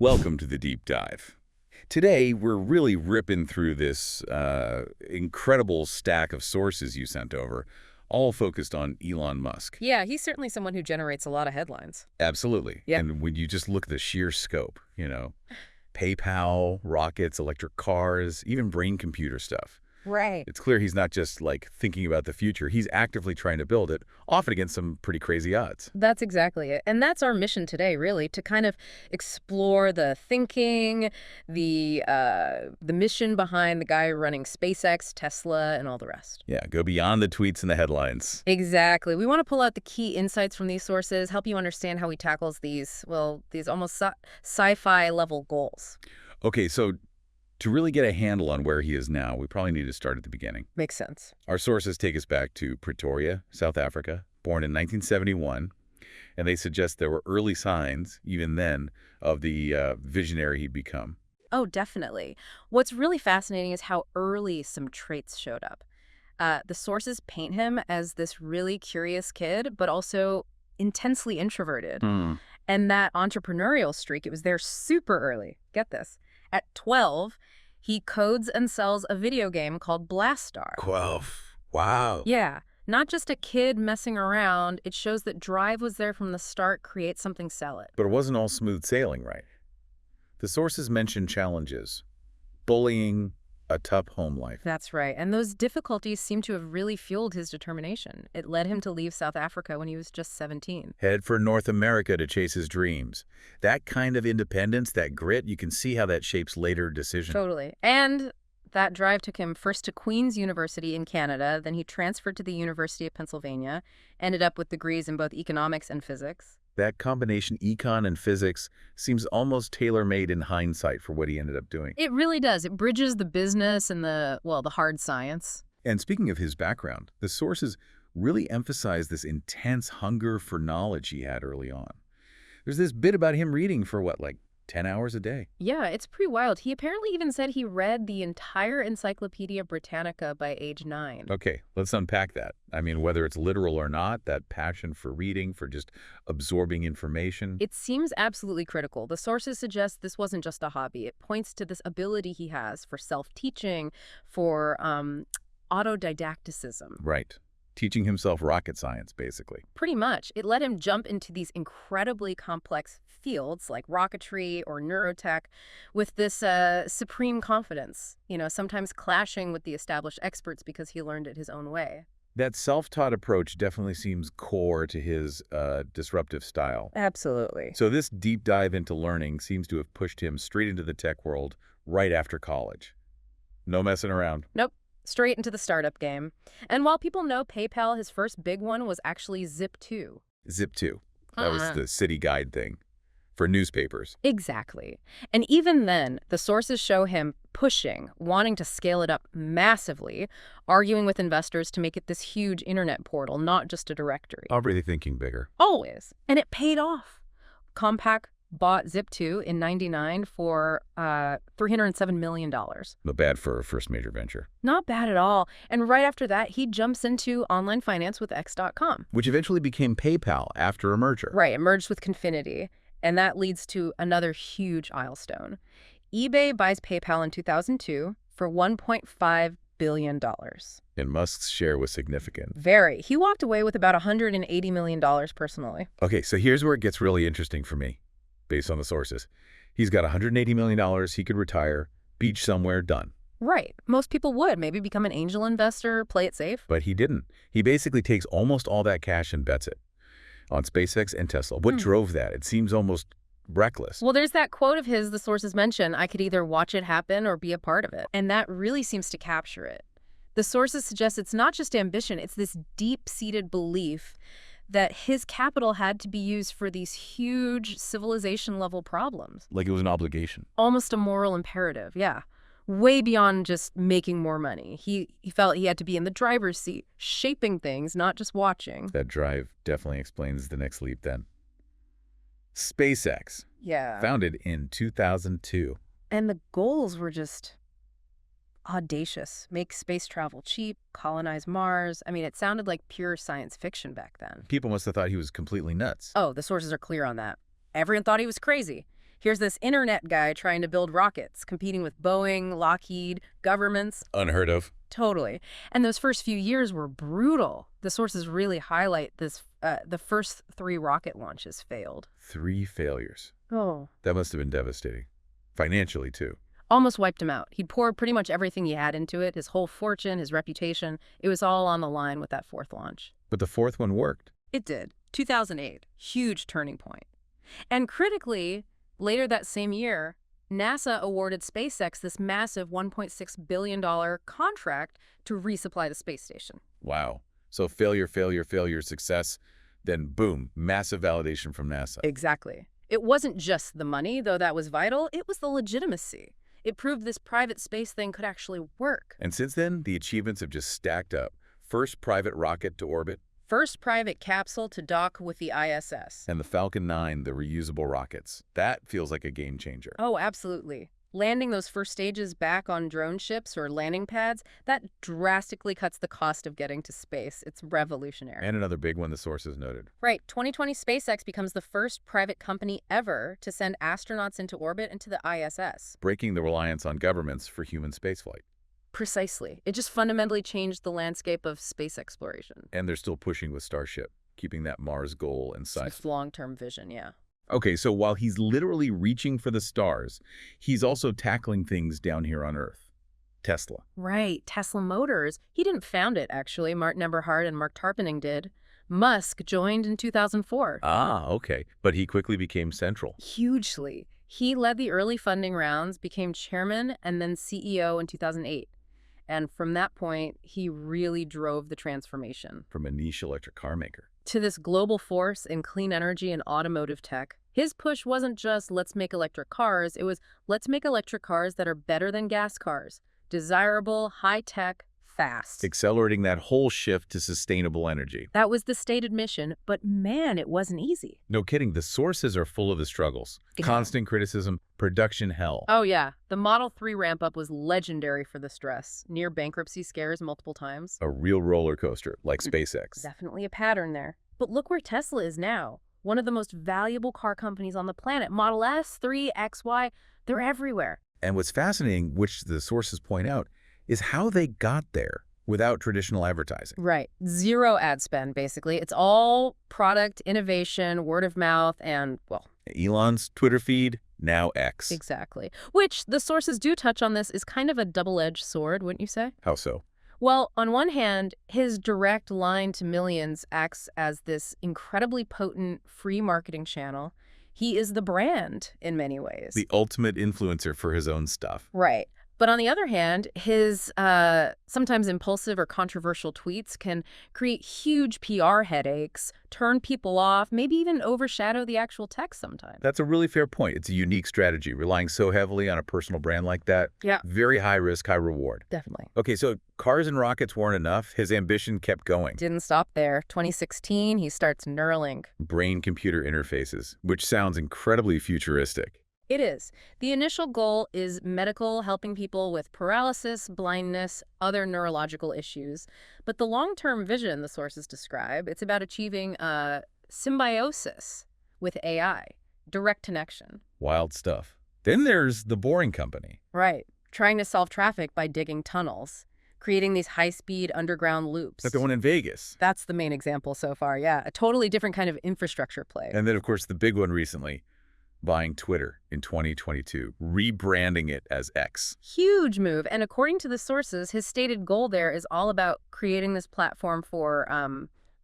Welcome to the deep dive. Today, we're really ripping through this incredible stack of sources you sent over, all focused on Elon Musk. Yeah, he's certainly someone who generates a lot of headlines. Absolutely. Yeah. And when you just look at the sheer scope, PayPal, rockets, electric cars, even brain computer stuff. Right. It's clear he's not just thinking about the future. He's actively trying to build it, often against some pretty crazy odds. That's exactly it. And that's our mission today, really, to kind of explore the thinking, the mission behind the guy running SpaceX, Tesla, and all the rest. Yeah, go beyond the tweets and the headlines. Exactly. We want to pull out the key insights from these sources, help you understand how he tackles these almost sci-fi level goals. Okay, so to really get a handle on where he is now, we probably need to start at the beginning. Makes sense. Our sources take us back to Pretoria, South Africa, born in 1971, and they suggest there were early signs, even then, of the visionary he'd become. Oh, definitely. What's really fascinating is how early some traits showed up. The sources paint him as this really curious kid, but also intensely introverted. And that entrepreneurial streak, it was there super early. Get this. At 12, he codes and sells a video game called Blastar. 12. Wow. Yeah, not just a kid messing around. It shows that drive was there from the start, create something, sell it. But it wasn't all smooth sailing, right? The sources mention challenges, bullying, a tough home life. That's right. And those difficulties seem to have really fueled his determination. It led him to leave South Africa when he was just 17. Head for North America to chase his dreams. That kind of independence, that grit, you can see how that shapes later decisions. Totally. And that drive took him first to Queen's University in Canada, then he transferred to the University of Pennsylvania, ended up with degrees in both economics and physics. That combination, econ and physics, seems almost tailor-made in hindsight for what he ended up doing. It really does. It bridges the business and the hard science. And speaking of his background, the sources really emphasize this intense hunger for knowledge he had early on. There's this bit about him reading for 10 hours a day? Yeah, it's pretty wild. He apparently even said he read the entire Encyclopedia Britannica by age 9. Okay, let's unpack that. I mean, whether it's literal or not, that passion for reading, for just absorbing information. It seems absolutely critical. The sources suggest this wasn't just a hobby. It points to this ability he has for self-teaching, for autodidacticism. Right. Teaching himself rocket science, basically. Pretty much. It let him jump into these incredibly complex fields like rocketry or neurotech with this supreme confidence, sometimes clashing with the established experts because he learned it his own way. That self-taught approach definitely seems core to his disruptive style. Absolutely. So this deep dive into learning seems to have pushed him straight into the tech world right after college. No messing around. Nope. Straight into the startup game. And while people know PayPal, his first big one was actually Zip2. Zip2. That was the city guide thing for newspapers. Exactly. And even then, the sources show him pushing, wanting to scale it up massively, arguing with investors to make it this huge internet portal, not just a directory. Already thinking bigger. Always. And it paid off. Compaq bought Zip2 in '99 for $307 million. Not bad for a first major venture. Not bad at all. And right after that, he jumps into online finance with X.com. Which eventually became PayPal after a merger. Right, it merged with Confinity. And that leads to another huge milestone. eBay buys PayPal in 2002 for $1.5 billion. And Musk's share was significant. Very. He walked away with about $180 million personally. Okay, so here's where it gets really interesting for me. Based on the sources. He's got $180 million, he could retire, beach somewhere, done. Right. Most people would. Maybe become an angel investor, play it safe. But he didn't. He basically takes almost all that cash and bets it on SpaceX and Tesla. What drove that? It seems almost reckless. Well, there's that quote of his the sources mention, I could either watch it happen or be a part of it. And that really seems to capture it. The sources suggest it's not just ambition, it's this deep-seated belief that his capital had to be used for these huge civilization-level problems. Like it was an obligation. Almost a moral imperative, yeah. Way beyond just making more money. He felt he had to be in the driver's seat, shaping things, not just watching. That drive definitely explains the next leap then. SpaceX. Yeah. Founded in 2002. And the goals were just audacious. Make space travel cheap, colonize Mars. I mean, it sounded like pure science fiction back then. People must have thought he was completely nuts. Oh, the sources are clear on that. Everyone thought he was crazy. Here's this internet guy trying to build rockets, competing with Boeing, Lockheed, governments. Unheard of. Totally. And those first few years were brutal. The sources really highlight this. The first 3 rocket launches failed. 3 failures. Oh. That must have been devastating. Financially, too. Almost wiped him out. He'd poured pretty much everything he had into it, his whole fortune, his reputation. It was all on the line with that 4th launch. But the 4th one worked. It did. 2008. Huge turning point. And critically, later that same year, NASA awarded SpaceX this massive $1.6 billion contract to resupply the space station. Wow. So failure, failure, failure, success, then boom, massive validation from NASA. Exactly. It wasn't just the money, though that was vital. It was the legitimacy. It proved this private space thing could actually work. And since then, the achievements have just stacked up. First private rocket to orbit. First private capsule to dock with the ISS. And the Falcon 9, the reusable rockets. That feels like a game changer. Oh, absolutely. Landing those first stages back on drone ships or landing pads, that drastically cuts the cost of getting to space. It's revolutionary. And another big one the sources noted. Right. 2020 SpaceX becomes the first private company ever to send astronauts into orbit into the ISS. Breaking the reliance on governments for human spaceflight. Precisely. It just fundamentally changed the landscape of space exploration. And they're still pushing with Starship, keeping that Mars goal in sight. It's long-term vision, yeah. Okay, so while he's literally reaching for the stars, he's also tackling things down here on Earth. Tesla. Right. Tesla Motors. He didn't found it, actually. Martin Eberhard and Mark Tarpenning did. Musk joined in 2004. Ah, okay. But he quickly became central. Hugely. He led the early funding rounds, became chairman, and then CEO in 2008. And from that point, he really drove the transformation. From a niche electric car maker. To this global force in clean energy and automotive tech. His push wasn't just let's make electric cars, it was let's make electric cars that are better than gas cars. Desirable, high-tech, fast. Accelerating that whole shift to sustainable energy. That was the stated mission, but man, it wasn't easy. No kidding, the sources are full of the struggles. Yeah. Constant criticism, production hell. Oh yeah, the Model 3 ramp-up was legendary for the stress. Near bankruptcy scares multiple times. A real roller coaster, like SpaceX. Definitely a pattern there. But look where Tesla is now. One of the most valuable car companies on the planet. Model S, 3, X, Y, they're everywhere. And what's fascinating, which the sources point out, is how they got there without traditional advertising. Right. Zero ad spend, basically. It's all product, innovation, word of mouth, and, well... Elon's Twitter feed, now X. Exactly. Which, the sources do touch on this, is kind of a double-edged sword, wouldn't you say? How so? Well, on one hand, his direct line to millions acts as this incredibly potent free marketing channel. He is the brand in many ways. The ultimate influencer for his own stuff. Right. But on the other hand, his sometimes impulsive or controversial tweets can create huge PR headaches, turn people off, maybe even overshadow the actual text sometimes. That's a really fair point. It's a unique strategy, relying so heavily on a personal brand like that. Yeah. Very high risk, high reward. Definitely. Okay, so cars and rockets weren't enough. His ambition kept going. Didn't stop there. 2016, he starts Neuralink. Brain-computer interfaces, which sounds incredibly futuristic. It is. The initial goal is medical, helping people with paralysis, blindness, other neurological issues. But the long-term vision the sources describe, it's about achieving symbiosis with AI, direct connection. Wild stuff. Then there's the Boring Company. Right. Trying to solve traffic by digging tunnels, creating these high-speed underground loops. Like the one in Vegas. That's the main example so far, yeah. A totally different kind of infrastructure play. And then, of course, the big one recently, buying Twitter in 2022, rebranding it as X. Huge move. And according to the sources, his stated goal there is all about creating this platform for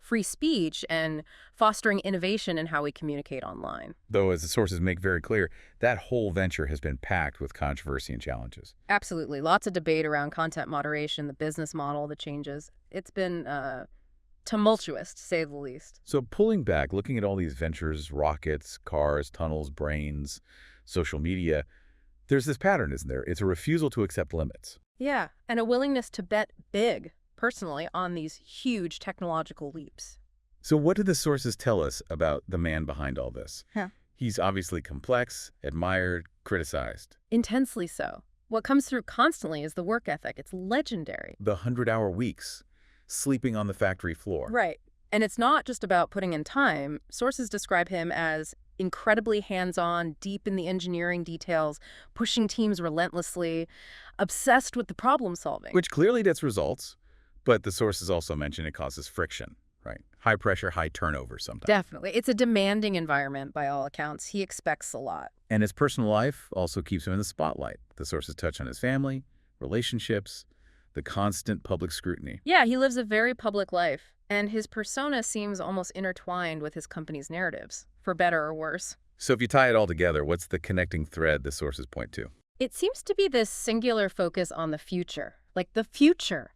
free speech and fostering innovation in how we communicate online. Though, as the sources make very clear, that whole venture has been packed with controversy and challenges. Absolutely. Lots of debate around content moderation, the business model, the changes. It's been tumultuous, to say the least. So pulling back, looking at all these ventures, rockets, cars, tunnels, brains, social media, there's this pattern, isn't there? It's a refusal to accept limits. Yeah, and a willingness to bet big, personally, on these huge technological leaps. So what do the sources tell us about the man behind all this? He's obviously complex, admired, criticized. Intensely so. What comes through constantly is the work ethic. It's legendary. The 100-hour weeks, sleeping on the factory floor. Right. And it's not just about putting in time. Sources describe him as incredibly hands-on, deep in the engineering details, pushing teams relentlessly, obsessed with the problem solving. Which clearly gets results, but the sources also mention it causes friction, right? High pressure, high turnover sometimes. Definitely. It's a demanding environment by all accounts. He expects a lot. And his personal life also keeps him in the spotlight. The sources touch on his family, relationships, the constant public scrutiny. Yeah, he lives a very public life, and his persona seems almost intertwined with his company's narratives, for better or worse. So if you tie it all together, what's the connecting thread the sources point to? It seems to be this singular focus on the future. Like the future.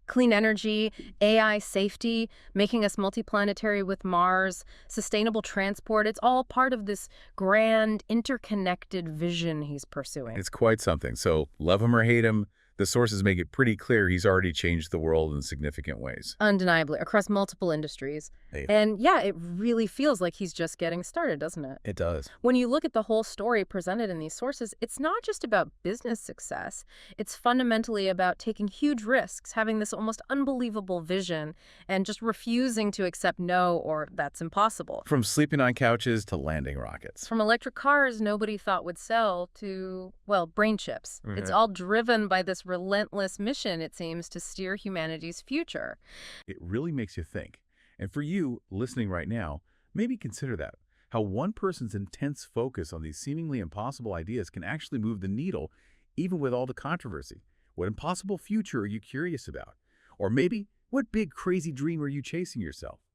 Clean energy, AI safety, making us multi-planetary with Mars, sustainable transport. It's all part of this grand, interconnected vision he's pursuing. It's quite something. So love him or hate him, the sources make it pretty clear he's already changed the world in significant ways. Undeniably, across multiple industries. Hey. And yeah, it really feels like he's just getting started, doesn't it? It does. When you look at the whole story presented in these sources, it's not just about business success. It's fundamentally about taking huge risks, having this almost unbelievable vision, and just refusing to accept no or that's impossible. From sleeping on couches to landing rockets. From electric cars nobody thought would sell to, well, brain chips. Mm-hmm. It's all driven by this relentless mission, it seems, to steer humanity's future. It really makes you think. And for you, listening right now, maybe consider that. How one person's intense focus on these seemingly impossible ideas can actually move the needle, even with all the controversy. What impossible future are you curious about? Or maybe, what big crazy dream are you chasing yourself?